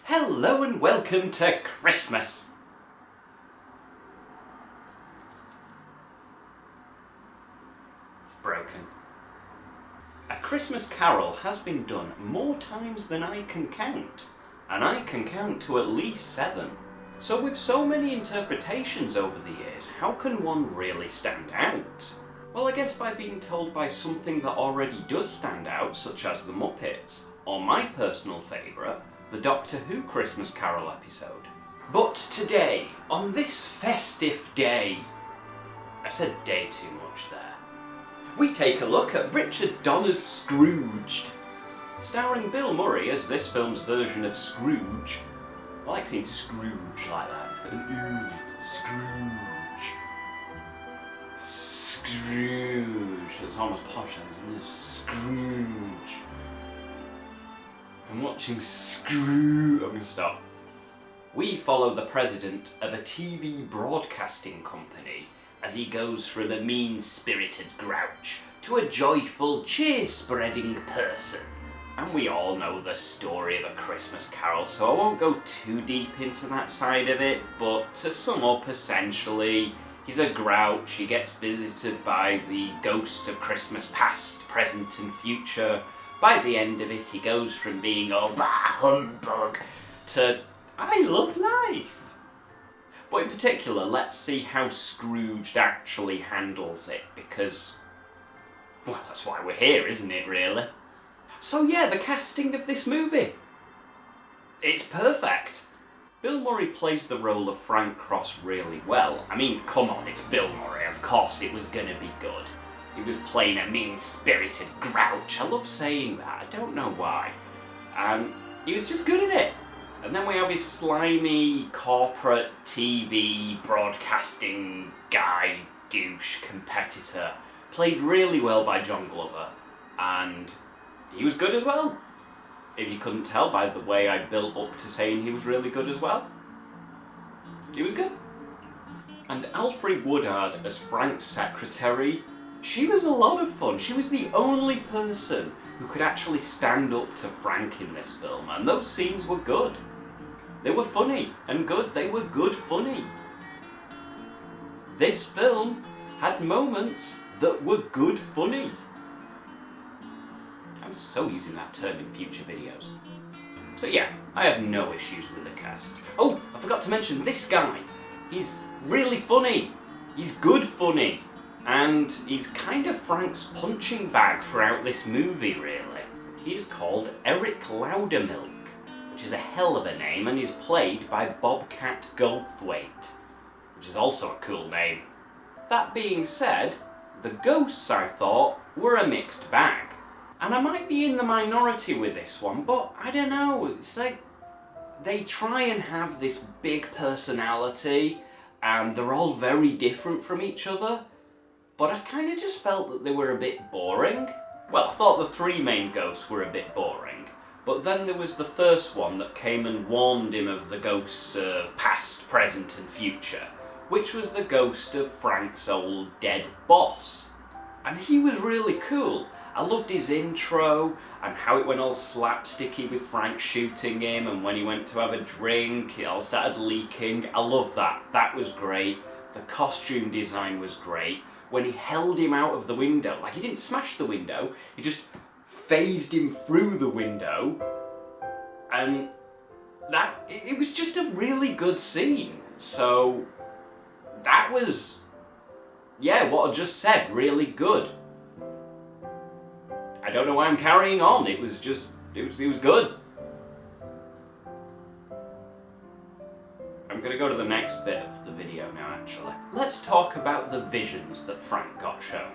Hello and welcome to Christmas! It's broken. A Christmas Carol has been done more times than I can count, and I can count to at least 7. So with so many interpretations over the years, how can one really stand out? Well, I guess by being told by something that already does stand out, such as the Muppets, or my personal favourite, the Doctor Who Christmas Carol episode. But today, on this festive day, I've said day too much there, we take a look at Richard Donner's Scrooged. Starring Bill Murray as this film's version of Scrooge. I like saying Scrooge like that, it's got an ooh, Scrooge. Scrooge, it's almost posh, it's Scrooge. I'm watching Scrooge. I'm going to stop. We follow the president of a TV broadcasting company as he goes from a mean-spirited grouch to a joyful, cheer-spreading person. And we all know the story of A Christmas Carol, so I won't go too deep into that side of it, but to sum up, essentially, he's a grouch, he gets visited by the ghosts of Christmas past, present and future. By the end of it, he goes from being all bah humbug to I love life. But in particular, let's see how Scrooged actually handles it, because, well, that's why we're here, isn't it, really? So yeah, the casting of this movie. It's perfect. Bill Murray plays the role of Frank Cross really well. I mean, come on, it's Bill Murray, of course it was gonna be good. He was playing a mean-spirited grouch. I love saying that, I don't know why. He was just good at it. And then we have his slimy corporate TV broadcasting guy, douche, competitor, played really well by John Glover, and he was good as well. If you couldn't tell by the way I built up to saying he was really good as well. He was good. And Alfre Woodard as Frank's secretary, she was a lot of fun. She was the only person who could actually stand up to Frank in this film, and those scenes were good. They were funny and good. They were good funny. This film had moments that were good funny. I'm so using that term in future videos. So yeah, I have no issues with the cast. Oh, I forgot to mention this guy. He's really funny. He's good funny. And he's kind of Frank's punching bag throughout this movie, really. He is called Eric Loudermilk, which is a hell of a name, and is played by Bobcat Goldthwait, which is also a cool name. That being said, the ghosts, I thought, were a mixed bag. And I might be in the minority with this one, but I don't know, it's like they try and have this big personality, and they're all very different from each other. But I kind of just felt that they were a bit boring. Well, I thought the 3 main ghosts were a bit boring, but then there was the first one that came and warned him of the ghosts of past, present and future, which was the ghost of Frank's old dead boss. And he was really cool. I loved his intro and how it went all slapsticky with Frank shooting him, and when he went to have a drink, it all started leaking. I love that. That was great. The costume design was great. When he held him out of the window, like he didn't smash the window, he just phased him through the window, and it was just a really good scene. So that was, yeah, what I just said, really good. I don't know why I'm carrying on, it was good. I'm going to go to the next bit of the video now, actually. Let's talk about the visions that Frank got shown.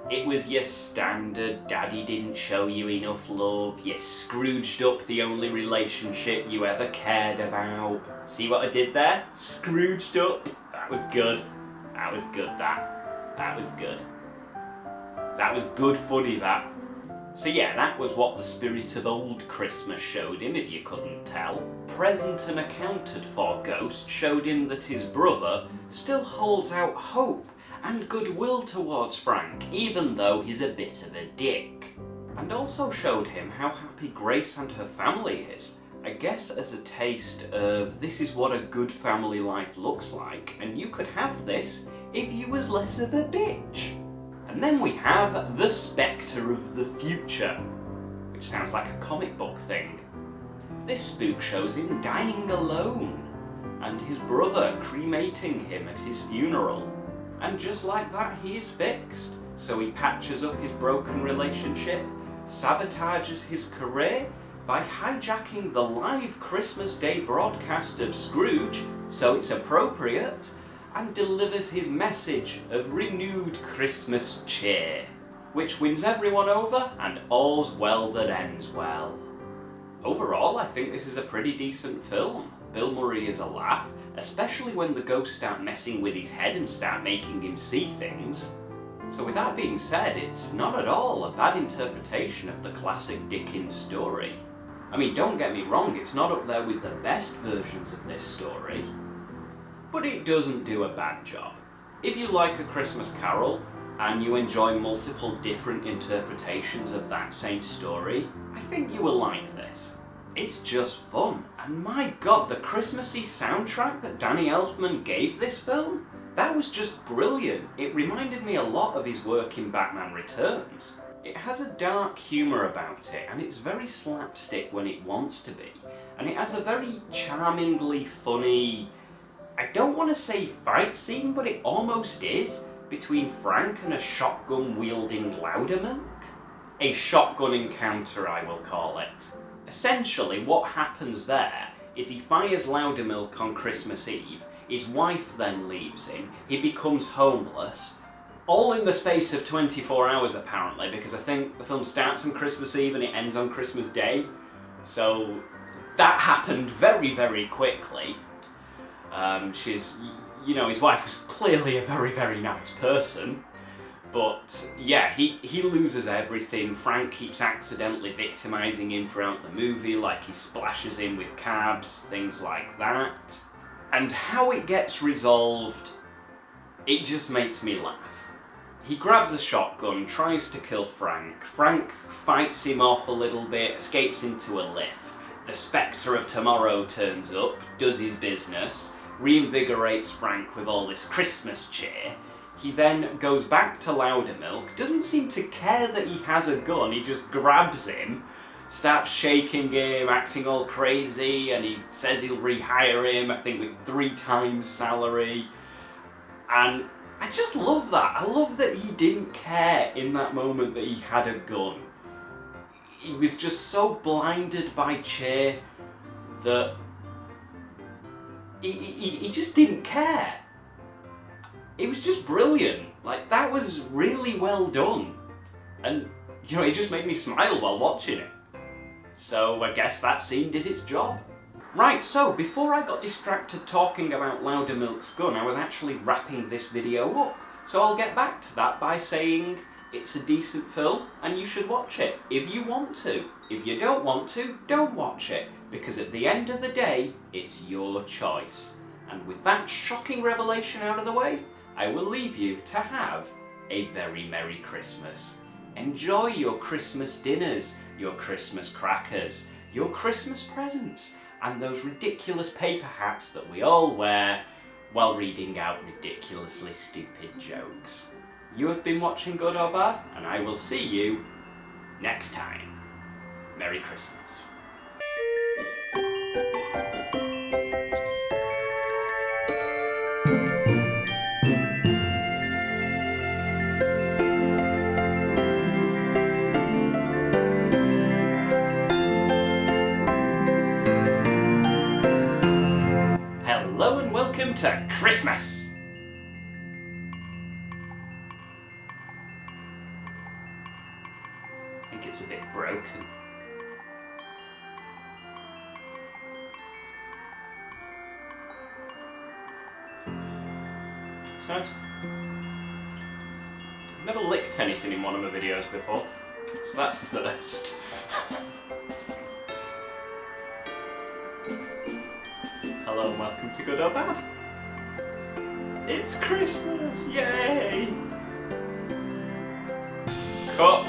It was your standard, daddy didn't show you enough love, you Scrooged up the only relationship you ever cared about. See what I did there? Scrooged up. That was good. That was good, that. That was good. That was good funny, that. So yeah, that was what the spirit of old Christmas showed him, if you couldn't tell. Present and accounted for ghost showed him that his brother still holds out hope and goodwill towards Frank, even though he's a bit of a dick. And also showed him how happy Grace and her family is, I guess as a taste of this is what a good family life looks like, and you could have this if you was less of a bitch. And then we have the Spectre of the Future, which sounds like a comic book thing. This spook shows him dying alone, and his brother cremating him at his funeral. And just like that, he is fixed. So he patches up his broken relationship, sabotages his career by hijacking the live Christmas Day broadcast of Scrooge, so it's appropriate, and delivers his message of renewed Christmas cheer, which wins everyone over, and all's well that ends well. Overall, I think this is a pretty decent film. Bill Murray is a laugh, especially when the ghosts start messing with his head and start making him see things. So with that being said, it's not at all a bad interpretation of the classic Dickens story. I mean, don't get me wrong, it's not up there with the best versions of this story, but it doesn't do a bad job. If you like A Christmas Carol, and you enjoy multiple different interpretations of that same story, I think you will like this. It's just fun, and my god, the Christmassy soundtrack that Danny Elfman gave this film, that was just brilliant. It reminded me a lot of his work in Batman Returns. It has a dark humour about it, and it's very slapstick when it wants to be, and it has a very charmingly funny, I don't want to say fight scene, but it almost is, between Frank and a shotgun-wielding Loudermilk. A shotgun encounter, I will call it. Essentially, what happens there is he fires Loudermilk on Christmas Eve, his wife then leaves him, he becomes homeless, all in the space of 24 hours apparently, because I think the film starts on Christmas Eve and it ends on Christmas Day. So that happened very, very quickly. His wife was clearly a very, very nice person. But yeah, he loses everything. Frank keeps accidentally victimizing him throughout the movie, like he splashes him with cabs, things like that. And how it gets resolved, it just makes me laugh. He grabs a shotgun, tries to kill Frank. Frank fights him off a little bit, escapes into a lift. The Spectre of Tomorrow turns up, does his business, reinvigorates Frank with all this Christmas cheer. He then goes back to Loudermilk, doesn't seem to care that he has a gun, he just grabs him, starts shaking him, acting all crazy, and he says he'll rehire him, I think with 3 times salary. And I just love that. I love that he didn't care in that moment that he had a gun. He was just so blinded by cheer that he just didn't care. It was just brilliant. Like, that was really well done. And, it just made me smile while watching it. So I guess that scene did its job. Right, so before I got distracted talking about Loudermilk's gun, I was actually wrapping this video up. So I'll get back to that by saying it's a decent film and you should watch it if you want to. If you don't want to, don't watch it, because at the end of the day, it's your choice. And with that shocking revelation out of the way, I will leave you to have a very Merry Christmas. Enjoy your Christmas dinners, your Christmas crackers, your Christmas presents, and those ridiculous paper hats that we all wear while reading out ridiculously stupid jokes. You have been watching Good or Bad, and I will see you next time. Merry Christmas. Hello and welcome to Christmas! I think it's a bit broken. It's nice. I've never licked anything in one of my videos before, so that's the first. Hello and welcome to Good or Bad. It's Christmas, yay! Cut.